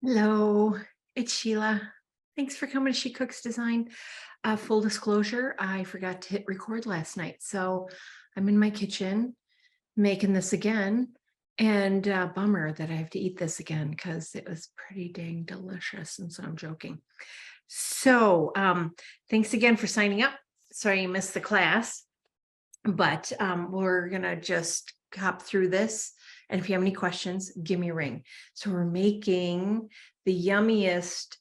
Hello, it's Sheila. Thanks for coming to SheCooks.Design. Full disclosure, I forgot to hit record last night. So I'm in my kitchen making this again. And bummer that I have to eat this again because it was pretty dang delicious. And so I'm joking. So thanks again for signing up. Sorry you missed the class, but we're going to just hop through this. And if you have any questions, give me a ring. So we're making the yummiest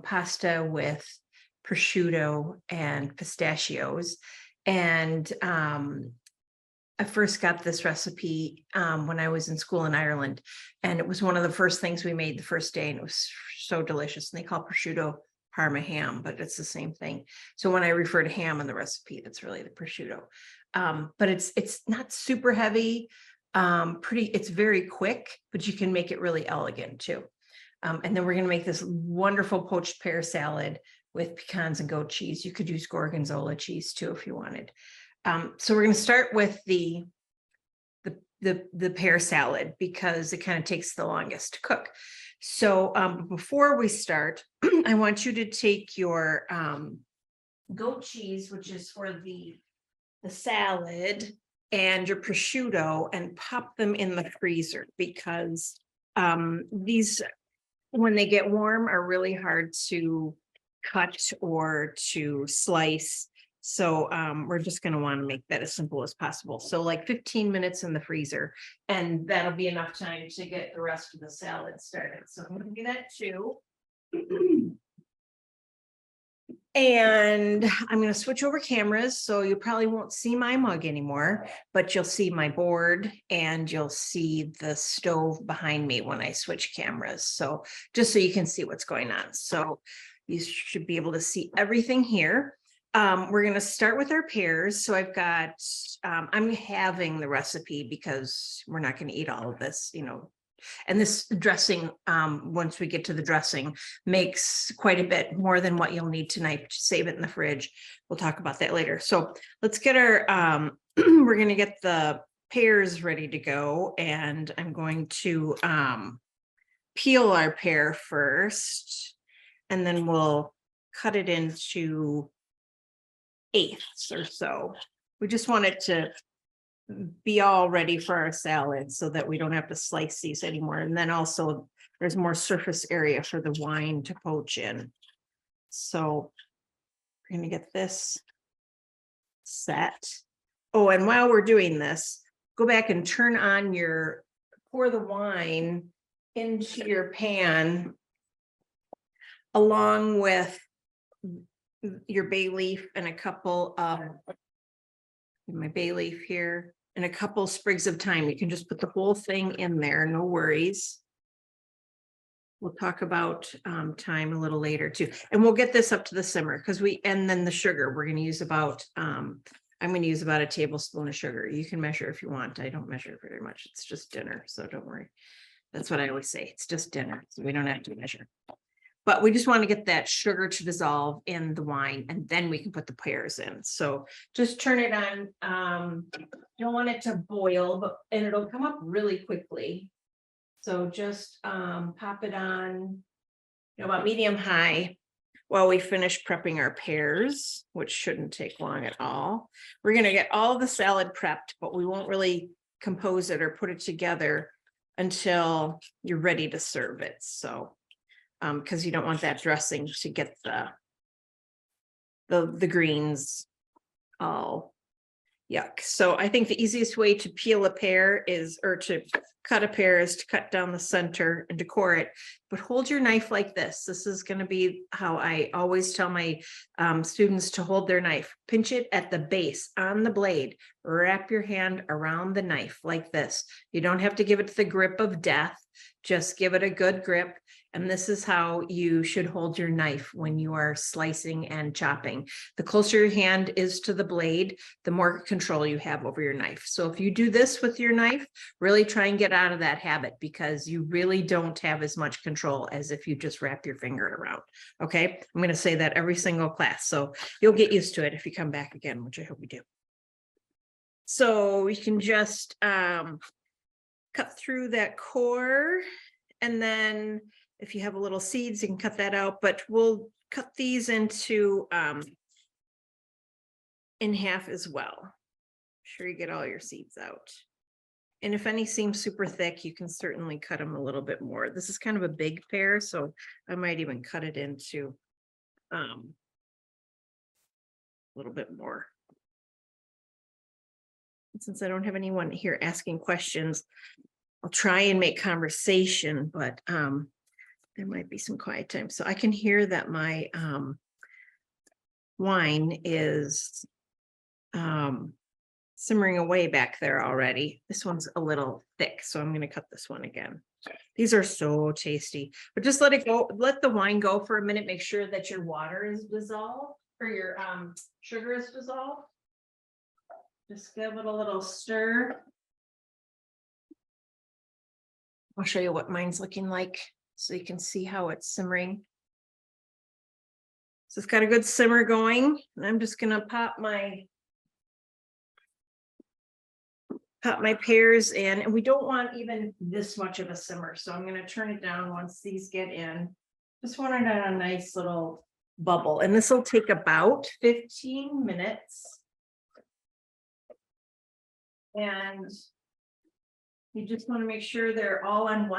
pasta with prosciutto and pistachios. And I first got this recipe when I was in school in Ireland. And it was one of the first things we made the first day. And it was so delicious. And they call prosciutto Parma ham, but it's the same thing. So when I refer to ham in the recipe, that's really the prosciutto. But it's not super heavy. It's very quick, but you can make it really elegant too. And then we're going to make this wonderful poached pear salad with pecans and goat cheese. You could use gorgonzola cheese too if you wanted. So we're going to start with the pear salad because it kind of takes the longest to cook. So before we start, I want you to take your goat cheese, which is for the salad, and your prosciutto and pop them in the freezer because these, when they get warm, are really hard to cut or to slice. So we're just going to want to make that as simple as possible. So like 15 minutes in the freezer, and that'll be enough time to get the rest of the salad started. So I'm going to do that too. And I'm going to switch over cameras. So you probably won't see my mug anymore, but you'll see my board and you'll see the stove behind me when I switch cameras. So just so you can see what's going on. So you should be able to see everything here. We're going to start with our pears. So I've got, I'm having the recipe because we're not going to eat all of this, and this dressing, once we get to the dressing, makes quite a bit more than what you'll need tonight to save it in the fridge. We'll talk about that later. So let's get our, we're going to get the pears ready to go. And I'm going to peel our pear first, and then we'll cut it into eighths or so. We just want it to be all ready for our salad so that we don't have to slice these anymore. And then also there's more surface area for the wine to poach in. So we're going to get this set. Oh, and while we're doing this, go back and pour the wine into your pan along with your bay leaf and a couple of my bay leaf here and a couple sprigs of thyme. You can just put the whole thing in there, no worries. We'll talk about thyme a little later too, and we'll get this up to the simmer and then the sugar we're going to use about I'm going to use about a tablespoon of sugar. You can measure if you want. I don't measure very much. It's just dinner, so don't worry. That's what I always say. It's just dinner, so we don't have to measure. But we just want to get that sugar to dissolve in the wine, and then we can put the pears in. So just turn it on. You don't want it to boil, and it'll come up really quickly. So just pop it on, about medium high while we finish prepping our pears, which shouldn't take long at all. We're going to get all the salad prepped, but we won't really compose it or put it together until you're ready to serve it. So because you don't want that dressing to get the greens all yuck. So I think the easiest way to peel a pear or to cut a pear is to cut down the center and decor it, but hold your knife like this. This is going to be how I always tell my students to hold their knife. Pinch it at the base on the blade, wrap your hand around the knife like this. You don't have to give it the grip of death, just give it a good grip. And this is how you should hold your knife when you are slicing and chopping. The closer your hand is to the blade, the more control you have over your knife. So if you do this with your knife, really try and get out of that habit because you really don't have as much control as if you just wrap your finger around. Okay, I'm going to say that every single class. So you'll get used to it if you come back again, which I hope you do. So we can just cut through that core, and then If you have a little seeds, you can cut that out, but we'll cut these into in half as well. Make sure you get all your seeds out. And if any seem super thick, you can certainly cut them a little bit more. This is kind of a big pear, so I might even cut it into a little bit more. And since I don't have anyone here asking questions, I'll try and make conversation, but there might be some quiet time. So I can hear that my wine is simmering away back there already. This one's a little thick, so I'm going to cut this one again. These are so tasty, but just let it go. Let the wine go for a minute. Make sure that your water is dissolved or your sugar is dissolved. Just give it a little stir. I'll show you what mine's looking like so you can see how it's simmering. So it's got a good simmer going, and I'm just going to pop my pears in, and we don't want even this much of a simmer, so I'm going to turn it down once these get in. Just want it on a nice little bubble, and this will take about 15 minutes. And you just want to make sure they're all on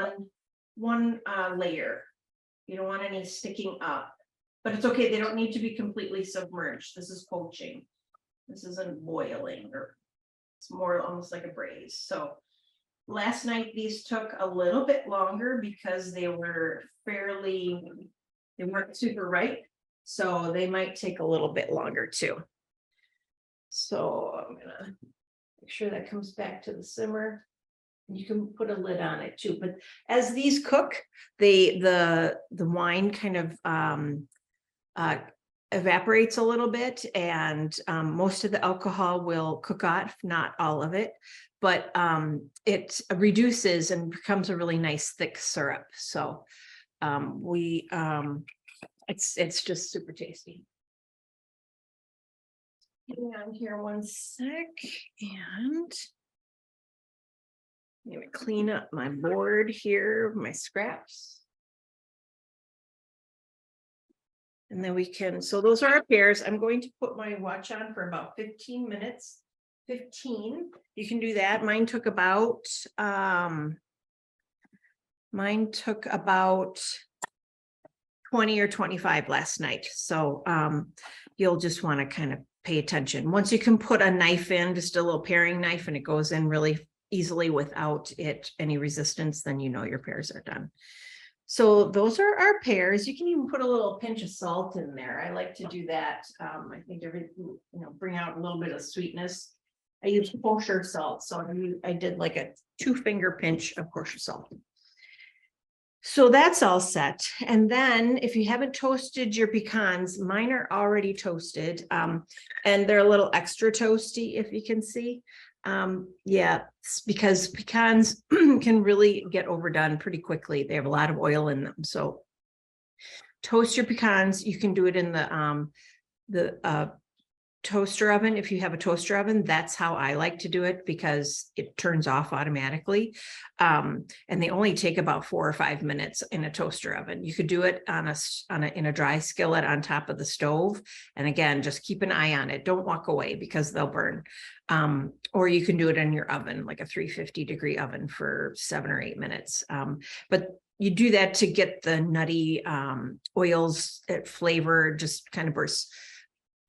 one layer. You don't want any sticking up, but it's okay. They don't need to be completely submerged. This is poaching. This isn't boiling, or it's more almost like a braise. So last night these took a little bit longer because they weren't super ripe. So they might take a little bit longer too. So I'm gonna make sure that comes back to the simmer. You can put a lid on it too, but as these cook, the wine kind of evaporates a little bit, and most of the alcohol will cook off, not all of it, but it reduces and becomes a really nice thick syrup. So it's just super tasty. Hang on here one sec, and I'm going to clean up my board here, my scraps. And then we can, so those are our pears. I'm going to put my watch on for about 15 minutes. 15, you can do that. Mine took about 20 or 25 last night. So you'll just want to kind of pay attention. Once you can put a knife in, just a little paring knife, and it goes in really easily without any resistance, then you know your pears are done. So those are our pears. You can even put a little pinch of salt in there. I like to do that. I think bring out a little bit of sweetness. I use kosher salt, so I did like a 2-finger pinch of kosher salt. So that's all set. And then if you haven't toasted your pecans, mine are already toasted, and they're a little extra toasty, if you can see. Yeah, because pecans can really get overdone pretty quickly. They have a lot of oil in them. So toast your pecans. You can do it in the toaster oven. If you have a toaster oven, that's how I like to do it, because it turns off automatically. And they only take about 4 or 5 minutes in a toaster oven. You could do it in a dry skillet on top of the stove. And again, just keep an eye on it. Don't walk away because they'll burn. Or you can do it in your oven, like a 350-degree oven, for 7 or 8 minutes. But you do that to get the nutty oils, flavor just kind of bursts.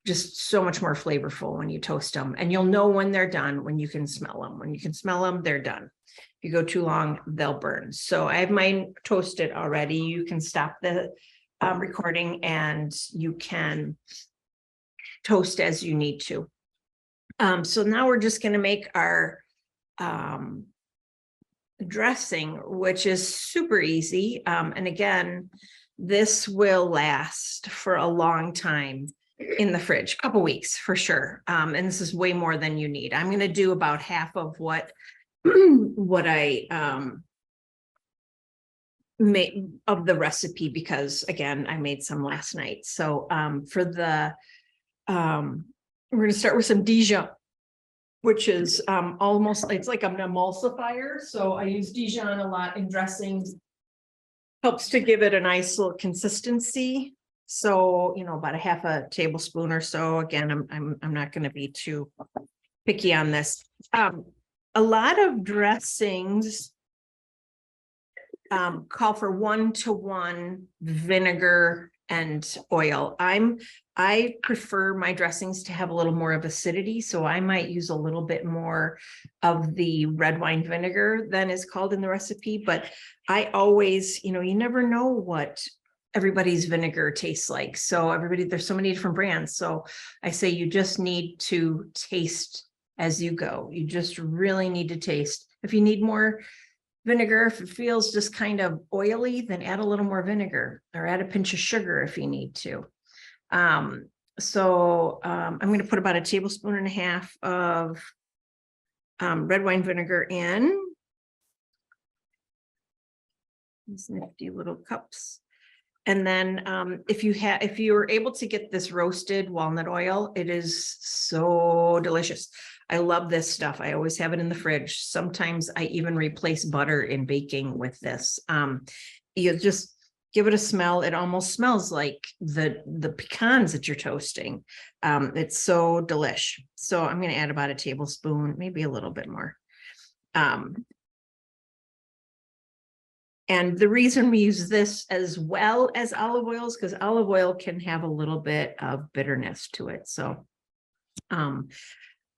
Just so much more flavorful when you toast them, and you'll know when they're done when you can smell them. When you can smell them, they're done. If you go too long, they'll burn. So I have mine toasted already. You can stop the recording and you can toast as you need to. So now we're just going to make our dressing, which is super easy. And again, this will last for a long time in the fridge, a couple weeks for sure. And this is way more than you need. I'm going to do about half of what I made of the recipe, because again, I made some last night. So for the we're going to start with some Dijon, which is it's like an emulsifier. So I use Dijon a lot in dressings. Helps to give it a nice little consistency. So, you know, about a half a tablespoon or so. Again, I'm not going to be too picky on this. A lot of dressings call for 1-to-1 vinegar and oil. I prefer my dressings to have a little more of acidity, so I might use a little bit more of the red wine vinegar than is called in the recipe. But I always, you know, you never know what everybody's vinegar tastes like. So there's so many different brands. So I say you just need to taste as you go. You just really need to taste. If you need more vinegar, if it feels just kind of oily, then add a little more vinegar, or add a pinch of sugar if you need to. I'm going to put about 1.5 tablespoons of red wine vinegar in these nifty little cups. And then if you're able to get this roasted walnut oil, it is so delicious. I love this stuff. I always have it in the fridge. Sometimes I even replace butter in baking with this. You just give it a smell. It almost smells like the pecans that you're toasting. It's so delish. So I'm going to add about 1 tablespoon, maybe a little bit more. And the reason we use this as well as olive oil is because olive oil can have a little bit of bitterness to it. So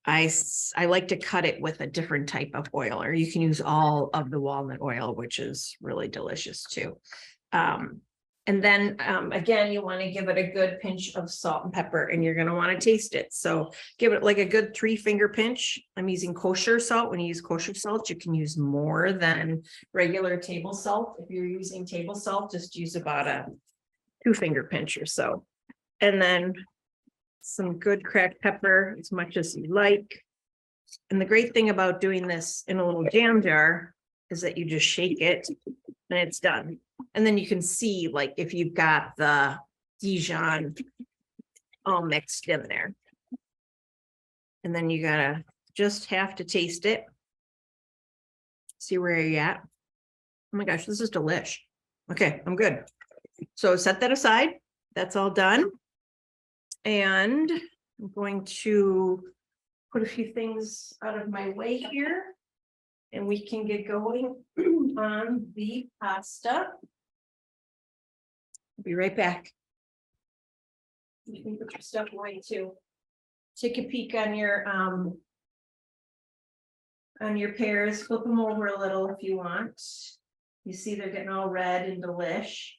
I like to cut it with a different type of oil, or you can use all of the walnut oil, which is really delicious too. And then again, you want to give it a good pinch of salt and pepper, and you're going to want to taste it. So give it like a good 3-finger pinch. I'm using kosher salt. When you use kosher salt, you can use more than regular table salt. If you're using table salt, just use about a 2-finger pinch or so. And then some good cracked pepper, as much as you like. And the great thing about doing this in a little jam jar is that you just shake it and it's done. And then you can see, like, if you've got the Dijon all mixed in there. And then you just have to taste it. See where you're at. Oh my gosh, this is delish. Okay, I'm good. So set that aside. That's all done. And I'm going to put a few things out of my way here, and we can get going on the pasta. I'll be right back. You can put your stuff away too. Take a peek on your pears, flip them over a little if you want. You see they're getting all red and delish.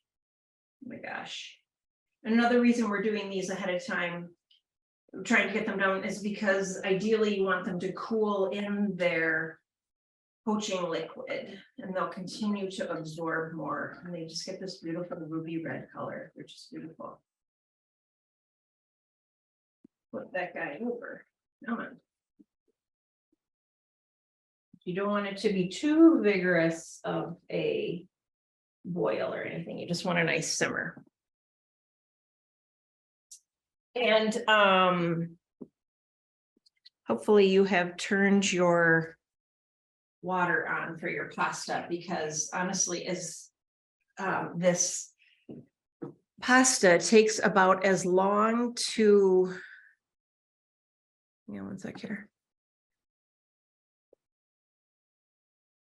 Oh my gosh. Another reason we're doing these ahead of time, trying to get them done, is because ideally you want them to cool in their poaching liquid, and they'll continue to absorb more, and they just get this beautiful ruby red color, which is beautiful. Flip that guy over. Come on. You don't want it to be too vigorous of a boil or anything. You just want a nice simmer. And hopefully you have turned your water on for your pasta, because honestly, as this pasta takes about as long to, one sec here.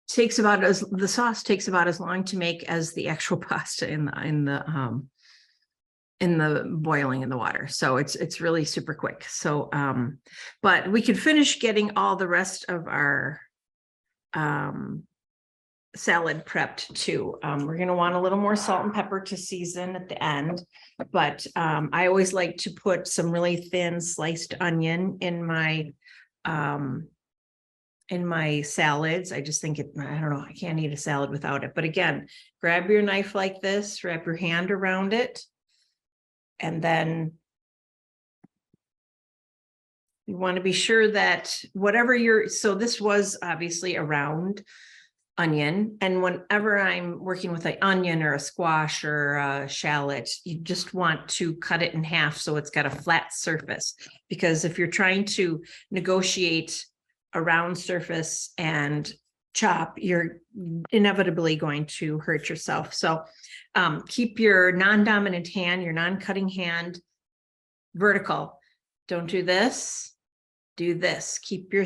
Takes about as the sauce takes about as long to make as the actual pasta in the boiling in the water. So it's really super quick. So but we could finish getting all the rest of our salad prepped too. We're going to want a little more salt and pepper to season at the end, but I always like to put some really thin sliced onion in my salads. I just think I don't know, I can't eat a salad without it. But again, grab your knife like this, wrap your hand around it, and then you want to be sure that whatever so this was obviously a round onion. And whenever I'm working with an onion or a squash or a shallot, you just want to cut it in half so it's got a flat surface. Because if you're trying to negotiate a round surface and chop, you're inevitably going to hurt yourself. So keep your non-dominant hand, your non-cutting hand vertical. Don't do this. Do this. Keep your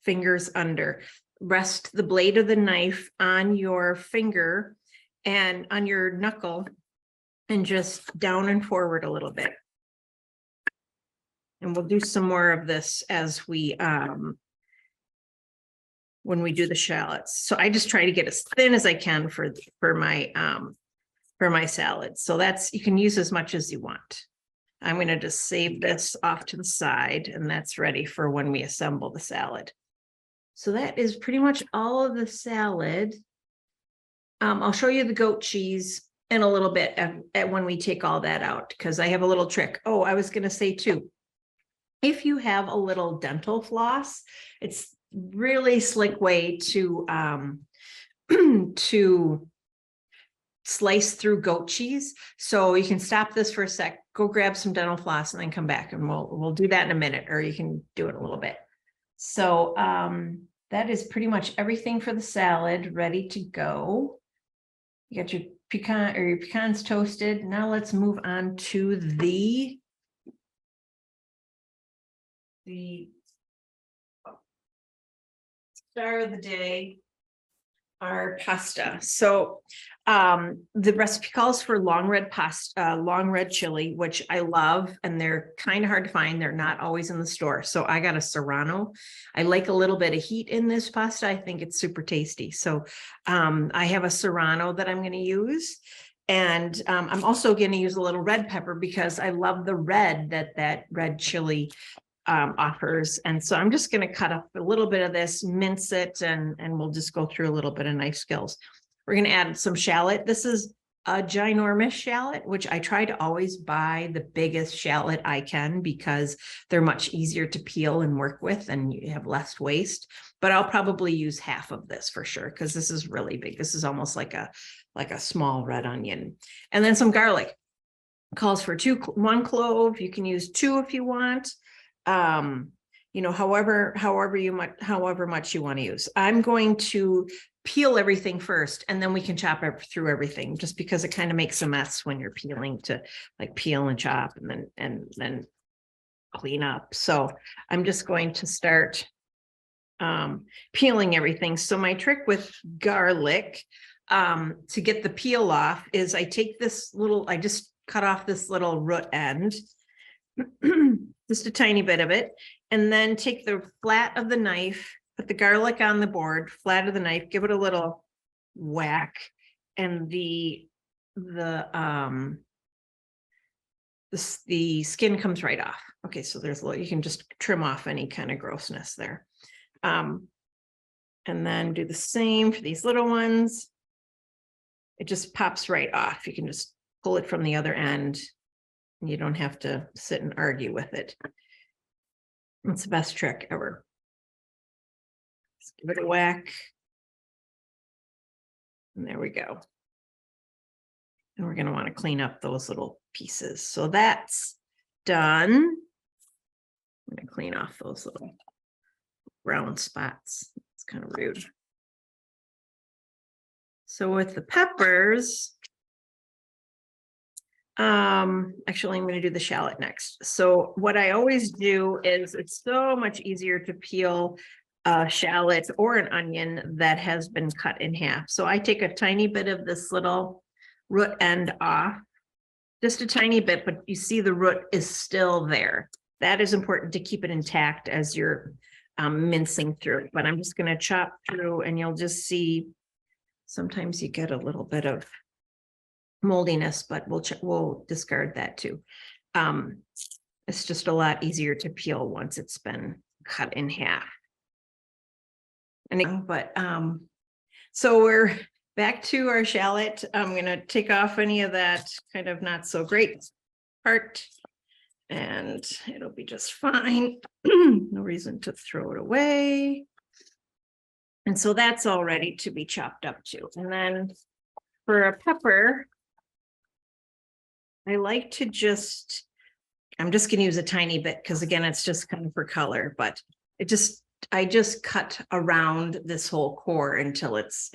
fingers under. Rest the blade of the knife on your finger and on your knuckle and just down and forward a little bit. And we'll do some more of this as we when we do the shallots. So I just try to get as thin as I can for my salad. So that's, you can use as much as you want. I'm going to just save this off to the side, and that's ready for when we assemble the salad. So that is pretty much all of the salad. I'll show you the goat cheese in a little bit at when we take all that out, because I have a little trick. Oh, I was going to say too, if you have a little dental floss, it's really slick way to to slice through goat cheese. So you can stop this for a sec, go grab some dental floss, and then come back, and we'll do that in a minute, or you can do it in a little bit. So that is pretty much everything for the salad ready to go. You got your pecans toasted. Now let's move on to the star of the day, our pasta. So the recipe calls for long red pasta, long red chili, which I love, and they're kind of hard to find. They're not always in the store. So I got a Serrano. I like a little bit of heat in this pasta. I think it's super tasty. So I have a Serrano that I'm going to use. And I'm also going to use a little red pepper because I love the red that red chili offers. And so I'm just going to cut up a little bit of this, mince it, and we'll just go through a little bit of knife skills. We're going to add some shallot. This is a ginormous shallot, which I try to always buy the biggest shallot I can because they're much easier to peel and work with, and you have less waste. But I'll probably use half of this for sure, because this is really big. This is almost like a small red onion. And then some garlic. Calls for 1 clove. You can use 2 if you want. You know, however much you want to use. I'm going to peel everything first, and then we can chop through everything, just because it kind of makes a mess when you're peeling, to like peel and chop and then clean up. So I'm just going to start peeling everything. So my trick with garlic to get the peel off is I take I just cut off this little root end, just a tiny bit of it, and then take the flat of the knife, put the garlic on the board, flat of the knife, give it a little whack, and the skin comes right off. Okay, so there's a little, you can just trim off any kind of grossness there. And then do the same for these little ones. It just pops right off. You can just pull it from the other end. You don't have to sit and argue with it. It's the best trick ever. Just give it a whack. And there we go. And we're going to want to clean up those little pieces. So that's done. I'm going to clean off those little brown spots. It's kind of rude. So with the peppers, actually, I'm going to do the shallot next. So what I always do is, it's so much easier to peel a shallot or an onion that has been cut in half. So I take a tiny bit of this little root end off, just a tiny bit, but you see the root is still there. That is important to keep it intact as you're mincing through. But I'm just going to chop through, and you'll just see sometimes you get a little bit of moldiness, but we'll discard that too. It's just a lot easier to peel once it's been cut in half. And so we're back to our shallot. I'm going to take off any of that kind of not so great part, and it'll be just fine. No reason to throw it away. And so that's all ready to be chopped up too. And then for a pepper, I like to I'm just going to use a tiny bit, because again, it's just kind of for color, but it just just cut around this whole core until it's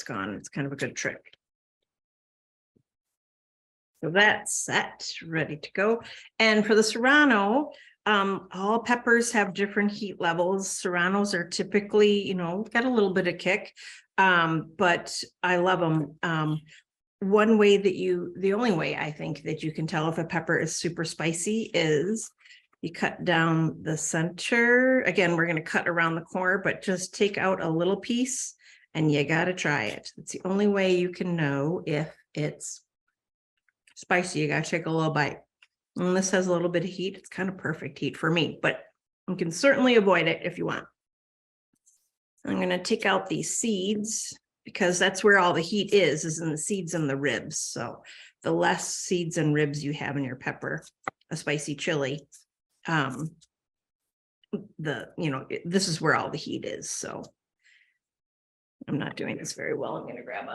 gone. It's kind of a good trick. So that's set, ready to go. And for the Serrano, all peppers have different heat levels. Serranos are typically, you know, got a little bit of kick, but I love them. One way that the only way I think that you can tell if a pepper is super spicy is you cut down the center. Again, we're going to cut around the core, but just take out a little piece and you got to try it. It's the only way you can know if it's spicy. You got to take a little bite. And this has a little bit of heat. It's kind of perfect heat for me, but you can certainly avoid it if you want. I'm going to take out these seeds because that's where all the heat is in the seeds and the ribs. So the less seeds and ribs you have in your pepper, a spicy chili, this is where all the heat is. So I'm not doing this very well. I'm going to grab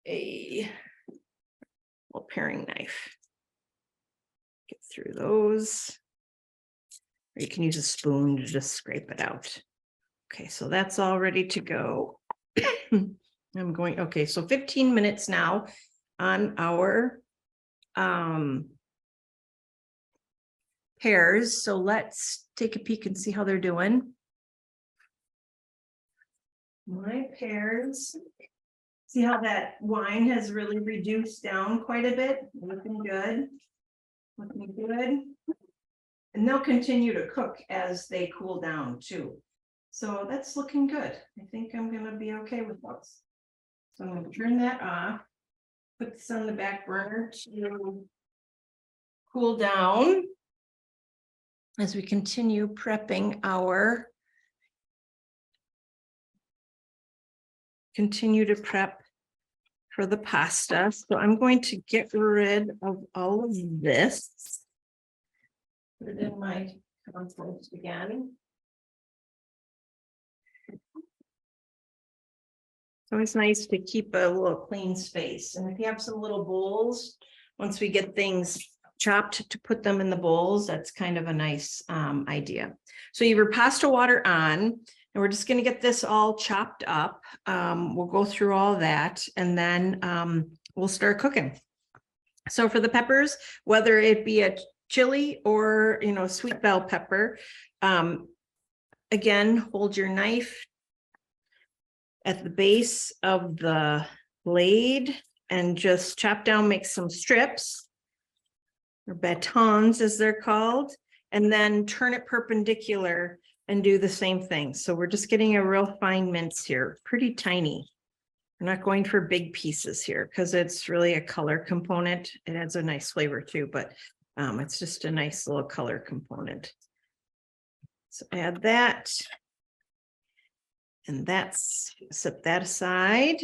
a little paring knife. Get through those. Or you can use a spoon to just scrape it out. Okay, so that's all ready to go. Okay, so 15 minutes now on our pears. So let's take a peek and see how they're doing. My pears, see how that wine has really reduced down quite a bit. Looking good. Looking good. And they'll continue to cook as they cool down too. So that's looking good. I think I'm going to be okay with those. So I'm going to turn that off, put this on the back burner to cool down as we continue prepping continue to prep for the pasta. So I'm going to get rid of all of this. Put it in my compost again. It's always nice to keep a little clean space. And if you have some little bowls, once we get things chopped to put them in the bowls, that's kind of a nice idea. So you have your pasta water on, and we're just going to get this all chopped up. We'll go through all that, and then we'll start cooking. So for the peppers, whether it be a chili or, sweet bell pepper, again, hold your knife at the base of the blade and just chop down, make some strips or batons as they're called, and then turn it perpendicular and do the same thing. So we're just getting a real fine mince here, pretty tiny. We're not going for big pieces here because it's really a color component. It adds a nice flavor too, but it's just a nice little color component. So add that. And set that aside,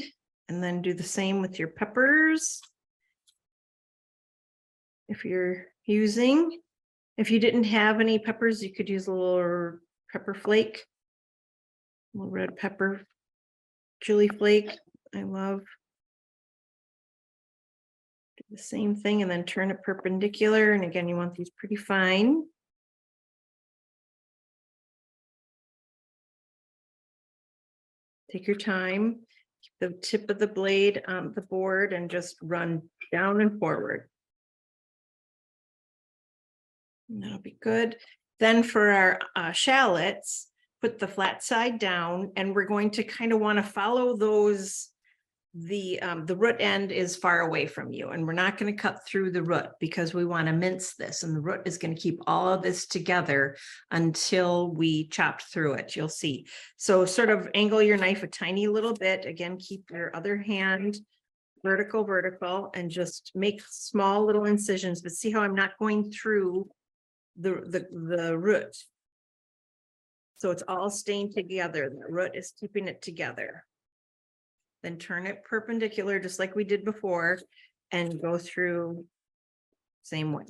and then do the same with your peppers. If you didn't have any peppers, you could use a little pepper flake, a little red pepper, chili flake. I love. Do the same thing and then turn it perpendicular. And again, you want these pretty fine. Take your time, keep the tip of the blade on the board and just run down and forward. And that'll be good. Then for our shallots, put the flat side down, and we're going to kind of want to follow those. The root end is far away from you, and we're not going to cut through the root because we want to mince this, and the root is going to keep all of this together until we chopped through it. You'll see. So sort of angle your knife a tiny little bit. Again, keep your other hand vertical, and just make small little incisions, but see how I'm not going through the root. So it's all staying together. The root is keeping it together. Then turn it perpendicular, just like we did before, and go through same way.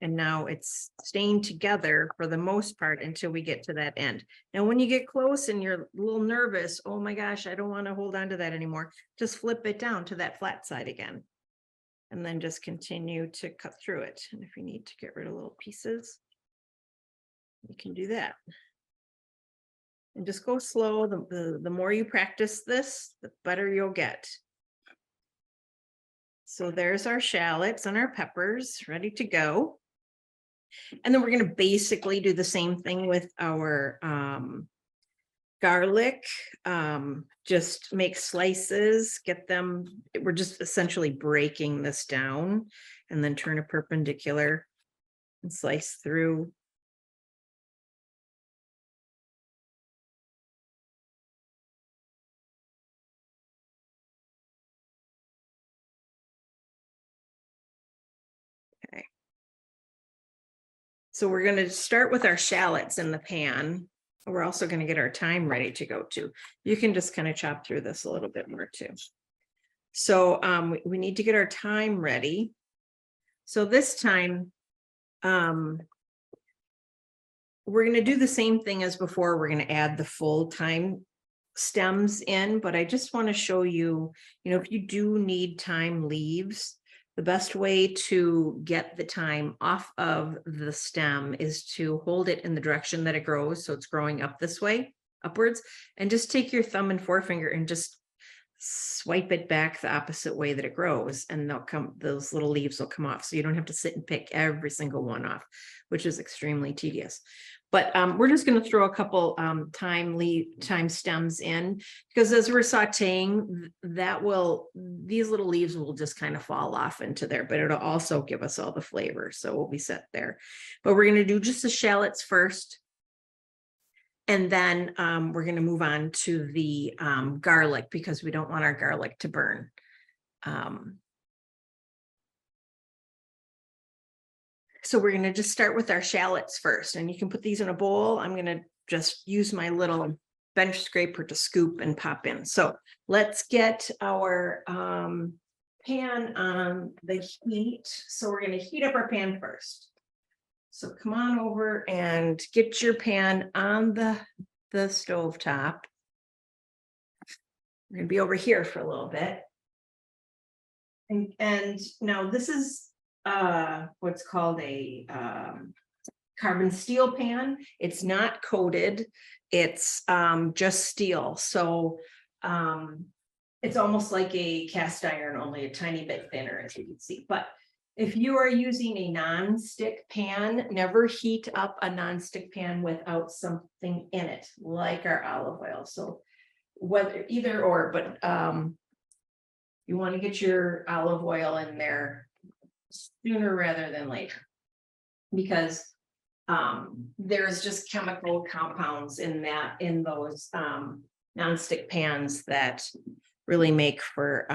And now it's staying together for the most part until we get to that end. Now, when you get close and you're a little nervous, oh my gosh, I don't want to hold on to that anymore. Just flip it down to that flat side again. And then just continue to cut through it. And if you need to get rid of little pieces, You can do that. And just go slow. The more you practice this, the better you'll get. So there's our shallots and our peppers ready to go. And then we're going to basically do the same thing with our garlic. Just make slices, get them. We're just essentially breaking this down and then turn a perpendicular and slice through. Okay. So we're going to start with our shallots in the pan. We're also going to get our thyme ready to go too. You can just kind of chop through this a little bit more too. So we need to get our thyme ready. So this time, we're going to do the same thing as before. We're going to add the full thyme stems in, but I just want to show you, if you do need thyme leaves, the best way to get the thyme off of the stem is to hold it in the direction that it grows. So it's growing up this way, upwards, and just take your thumb and forefinger and just swipe it back the opposite way that it grows, and those little leaves will come off. So you don't have to sit and pick every single one off, which is extremely tedious. But we're just going to throw a couple thyme stems in, because as we're sauteing, these little leaves will just kind of fall off into there, but it'll also give us all the flavor. So we'll be set there. But we're going to do just the shallots first. And then we're going to move on to the garlic, because we don't want our garlic to burn. So we're going to just start with our shallots first, and you can put these in a bowl. I'm going to just use my little bench scraper to scoop and pop in. So let's get our pan on the heat. So we're going to heat up our pan first. So come on over and get your pan on the stove top. We're going to be over here for a little bit. And now this is what's called a carbon steel pan. It's not coated. It's just steel. So it's almost like a cast iron, only a tiny bit thinner, as you can see. But if you are using a non-stick pan, never heat up a non-stick pan without something in it, like our olive oil. So whether either or, but you want to get your olive oil in there sooner rather than later, because there's just chemical compounds in those non-stick pans that really make for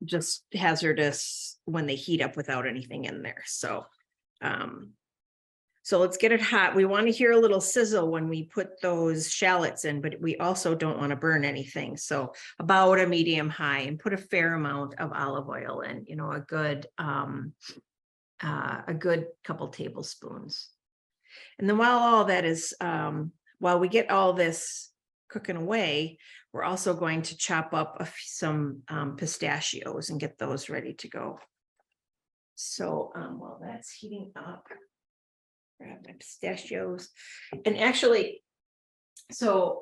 just hazardous when they heat up without anything in there. So so let's get it hot. We want to hear a little sizzle when we put those shallots in, but we also don't want to burn anything. So about a medium high, and put a fair amount of olive oil in, a good couple tablespoons. And then while all that is, while we get all this cooking away, we're also going to chop up some pistachios and get those ready to go. So while that's heating up, grab my pistachios. And actually, so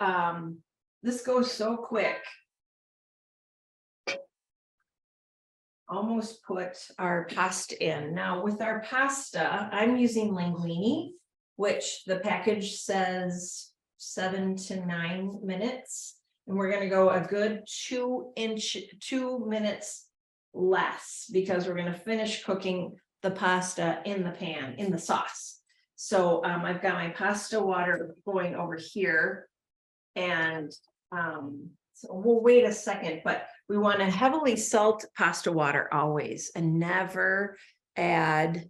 this goes so quick. Almost put our pasta in. Now with our pasta, I'm using linguine, which the package says 7 to 9 minutes. And we're going to go a good 2 minutes less, because we're going to finish cooking the pasta in the pan, in the sauce. So I've got my pasta water going over here, and so we'll wait a second, but we want to heavily salt pasta water always, and never add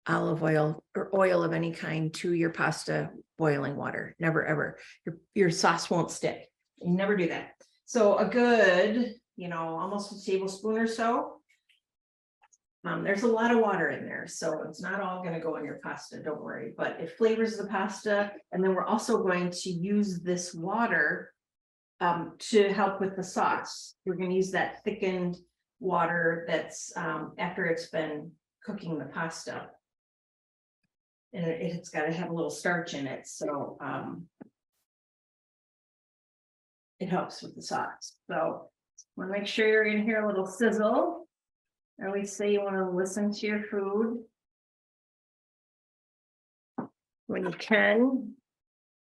olive oil or oil of any kind to your pasta boiling water. Never, ever. Your sauce won't stick. You never do that. So a good, almost a tablespoon or so. There's a lot of water in there, so it's not all going to go in your pasta, don't worry, but it flavors the pasta. And then we're also going to use this water to help with the sauce. We're going to use that thickened water that's after it's been cooking the pasta. And it's got to have a little starch in it, so it helps with the sauce. So want to make sure you're gonna hear a little sizzle. I always say you want to listen to your food when you can.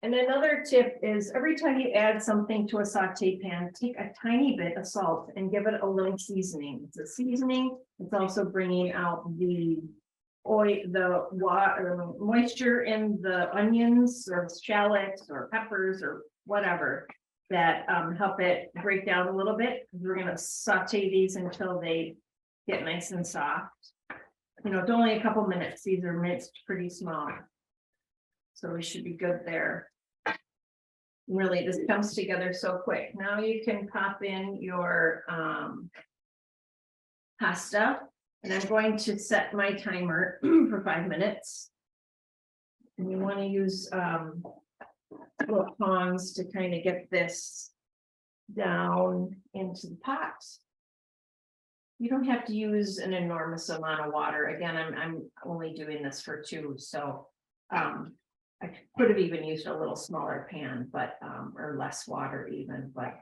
And another tip is every time you add something to a saute pan, take a tiny bit of salt and give it a little seasoning. It's a seasoning. It's also bringing out the oil, the water, moisture in the onions or shallots or peppers or whatever that help it break down a little bit. We're going to saute these until they get nice and soft. You know, it's only a couple minutes. These are minced pretty small. So we should be good there. Really, this comes together so quick. Now you can pop in your pasta, and I'm going to set my timer for 5 minutes. And you want to use little tongs to kind of get this down into the pot. You don't have to use an enormous amount of water. Again, I'm only doing this for 2, so I could have even used a little smaller pan, but or less water even, but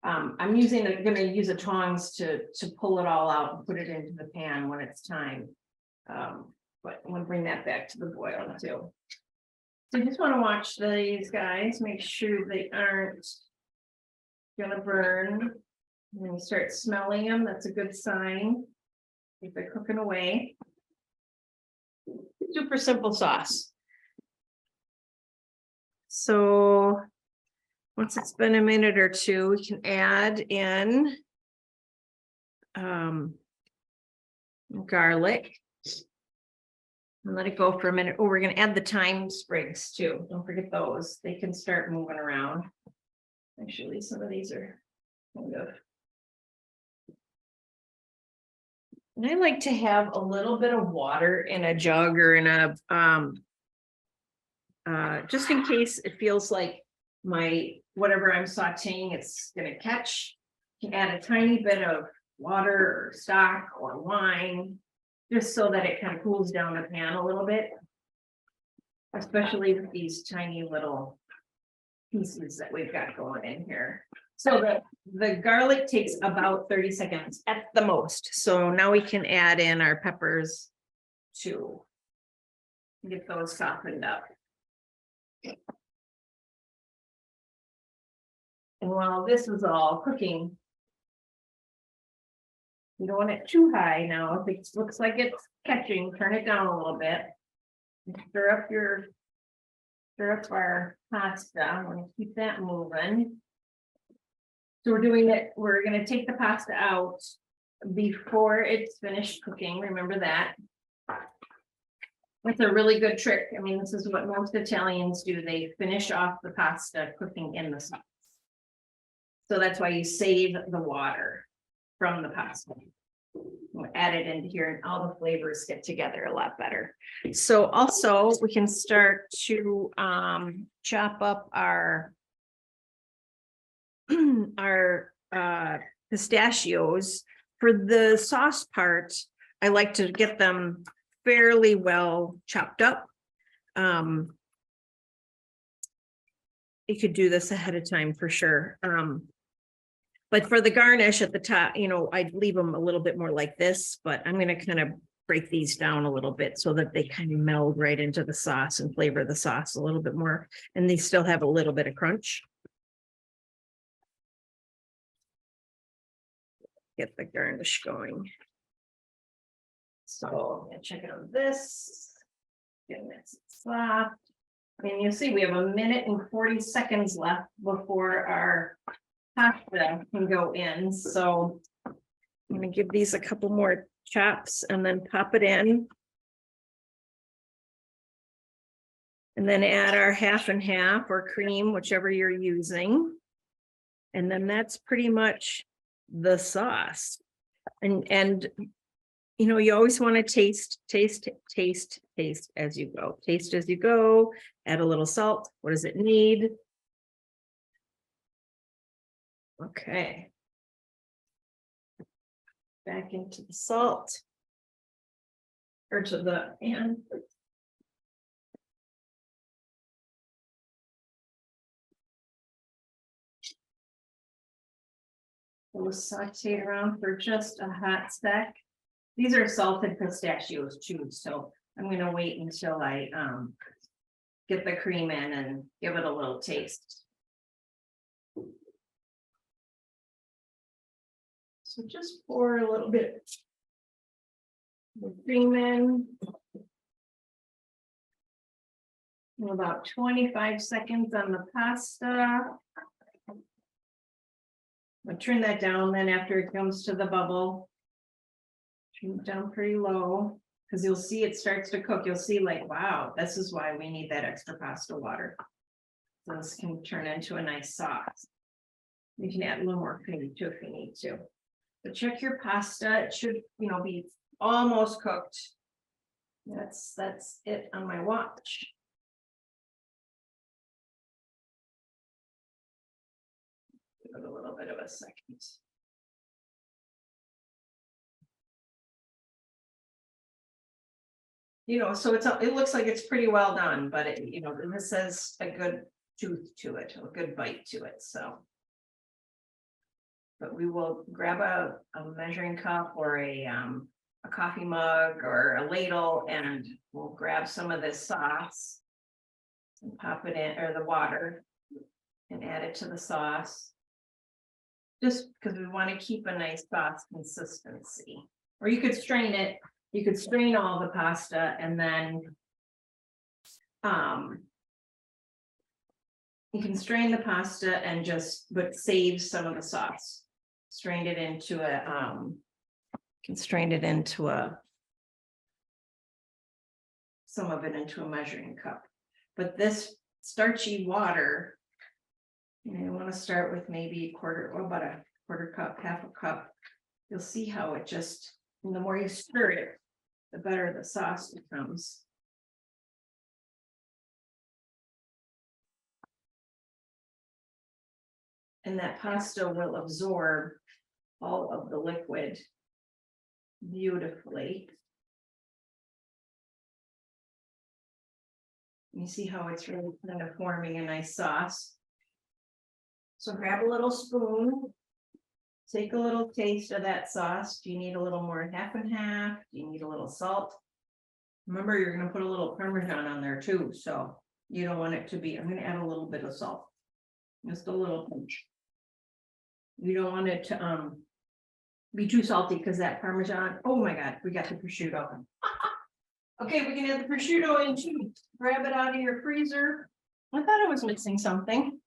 I'm going to use a tongs to pull it all out and put it into the pan when it's time. But I'm going to bring that back to the boil too. So you just want to watch these guys, make sure they aren't going to burn. When you start smelling them, that's a good sign. If they're cooking away. Super simple sauce. So once it's been a minute or 2, we can add in garlic and let it go for a minute. Oh, we're going to add the thyme sprigs too. Don't forget those. They can start moving around. Actually, some of these are kind of. And I like to have a little bit of water in a jug or in a, just in case it feels like whatever I'm sauteing, it's going to catch. You can add a tiny bit of water or stock or wine, just so that it kind of cools down the pan a little bit, especially with these tiny little pieces that we've got going in here. So the garlic takes about 30 seconds at the most. So now we can add in our peppers to get those softened up. And while this is all cooking, you don't want it too high now. If it looks like it's catching, turn it down a little bit. Stir up our pasta. I'm going to keep that moving. So we're going to take the pasta out before it's finished cooking. Remember that. That's a really good trick. I mean, this is what most Italians do. They finish off the pasta cooking in the sauce. So that's why you save the water from the pasta. We'll add it into here and all the flavors get together a lot better. So also we can start to chop up our pistachios. For the sauce part, I like to get them fairly well chopped up. You could do this ahead of time for sure. But for the garnish at the top, you know, I'd leave them a little bit more like this, but I'm going to kind of break these down a little bit so that they kind of meld right into the sauce and flavor the sauce a little bit more. And they still have a little bit of crunch. Get the garnish going. So I'm going to check out this. Getting it soft. And you'll see we have 1 minute and 40 seconds left before our pasta can go in. So I'm going to give these a couple more chops and then pop it in. And then add our half and half or cream, whichever you're using. And then that's pretty much the sauce. And you know, you always want to taste as you go. Taste as you go. Add a little salt. What does it need? Okay. Back into the salt. or to the pan. We'll saute around for just a hot sec. These are salted pistachios too, so I'm gonna wait until I get the cream in and give it a little taste. So just pour a little bit of cream in. And about 25 seconds on the pasta. I'll turn that down then after it comes to the bubble. Turn it down pretty low, because you'll see it starts to cook. You'll see like, wow, this is why we need that extra pasta water. So this can turn into a nice sauce. You can add a little more cream too if you need to. But check your pasta. It should, be almost cooked. That's it on my watch. Give it a little bit of a second. So it looks like it's pretty well done, but this has a good tooth to it, a good bite to it, so. But we will grab a measuring cup or a coffee mug or a ladle, and we'll grab some of this sauce and pop it in, or the water, and add it to the sauce. Just because we want to keep a nice sauce consistency. Or you could strain it. You could strain all the pasta and then you can strain the pasta and but save some of the sauce. Strain it into some of it into a measuring cup. But this starchy water, you want to start with maybe about a quarter cup, half a cup. You'll see how it just, and the more you stir it, the better the sauce becomes. And that pasta will absorb all of the liquid beautifully. You see how it's really kind of forming a nice sauce. So grab a little spoon. Take a little taste of that sauce. Do you need a little more half and half? Do you need a little salt? Remember, you're going to put a little Parmesan on there too. So you don't want it to be, I'm going to add a little bit of salt. Just a little pinch. You don't want it to be too salty because that Parmesan, oh my God, we got the prosciutto. Okay, we can add the prosciutto in too. Grab it out of your freezer. I thought I was mixing something.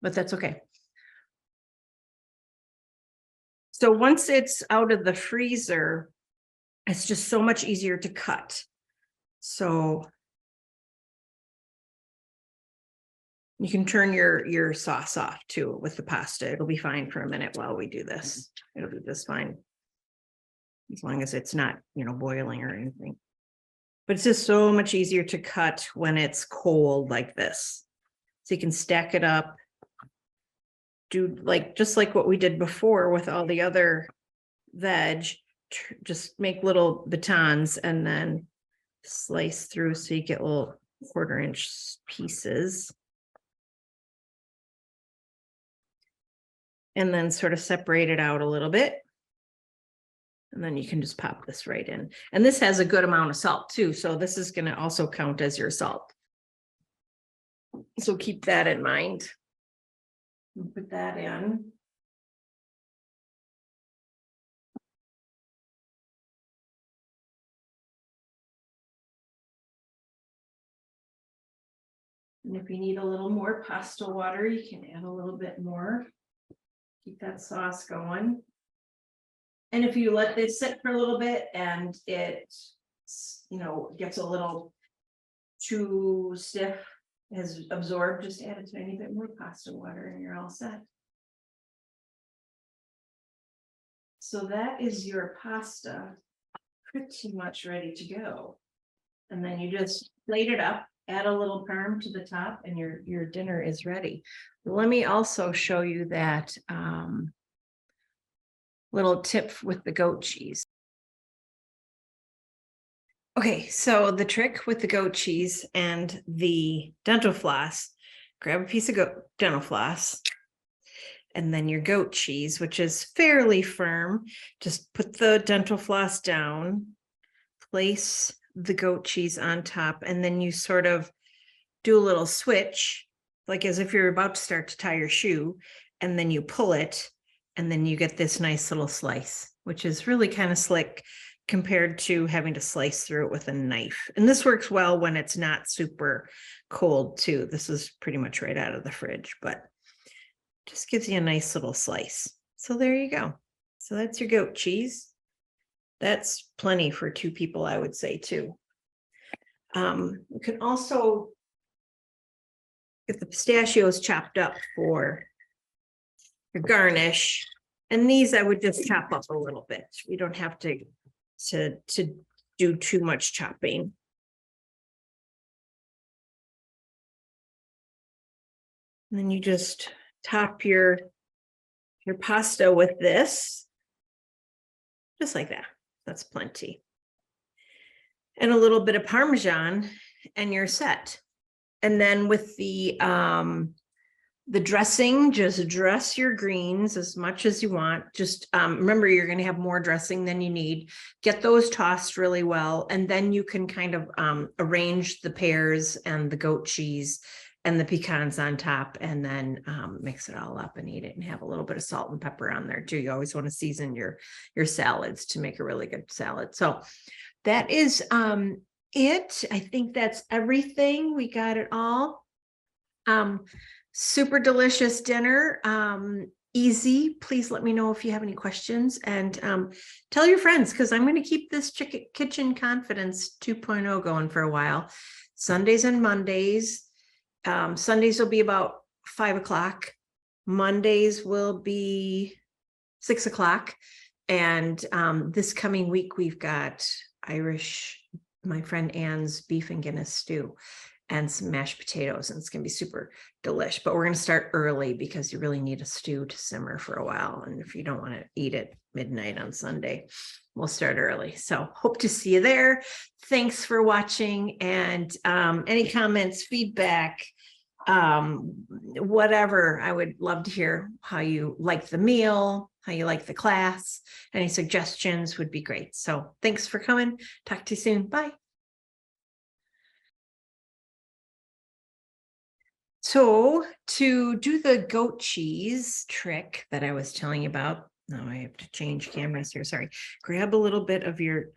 But that's okay. So once it's out of the freezer, it's just so much easier to cut. So you can turn your sauce off too with the pasta. It'll be fine for a minute while we do this. It'll be just fine. As long as it's not, boiling or anything. But it's just so much easier to cut when it's cold like this. So you can stack it up. Do just like what we did before with all the other veg, just make little batons and then slice through so you get little 1/4 inch pieces. And then sort of separate it out a little bit. And then you can just pop this right in. And this has a good amount of salt too. So this is going to also count as your salt. So keep that in mind. Put that in. And if you need a little more pasta water, you can add a little bit more. Keep that sauce going. And if you let this sit for a little bit and it, gets a little too stiff, has absorbed, just add a tiny bit more pasta water and you're all set. So that is your pasta pretty much ready to go. And then you just plate it up, add a little parm to the top, and your dinner is ready. Let me also show you that little tip with the goat cheese. Okay, so the trick with the goat cheese and the dental floss, grab a piece of dental floss, and then your goat cheese, which is fairly firm. Just put the dental floss down, place the goat cheese on top, and then you sort of do a little switch, like as if you're about to start to tie your shoe, and then you pull it, and then you get this nice little slice, which is really kind of slick compared to having to slice through it with a knife. And this works well when it's not super cold too. This is pretty much right out of the fridge, but just gives you a nice little slice. So there you go. So that's your goat cheese. That's plenty for 2 people, I would say too. You can also get the pistachios chopped up for your garnish. And these I would just chop up a little bit. You don't have to do too much chopping. And then you just top your pasta with this, just like that. That's plenty. And a little bit of Parmesan and you're set. And then with the dressing, just dress your greens as much as you want. Just remember, you're going to have more dressing than you need. Get those tossed really well. And then you can kind of arrange the pears and the goat cheese and the pecans on top, and then mix it all up and eat it, and have a little bit of salt and pepper on there too. You always want to season your salads to make a really good salad. So that is it. I think that's everything. We got it all. Super delicious dinner. Easy. Please let me know if you have any questions, and tell your friends, because I'm going to keep this Kitchen Confidence 2.0 going for a while. Sundays and Mondays. Sundays will be about 5 o'clock. Mondays will be 6 o'clock. And this coming week, we've got my friend Ann's beef and Guinness stew and some mashed potatoes, and it's going to be super delish. But we're going to start early because you really need a stew to simmer for a while. And if you don't want to eat at midnight on Sunday, we'll start early. So hope to see you there. Thanks for watching. And any comments, feedback, whatever, I would love to hear how you like the meal, how you like the class. Any suggestions would be great. So thanks for coming. Talk to you soon. Bye. So to do the goat cheese trick that I was telling you about, now I have to change cameras here. Sorry. Grab a little bit of your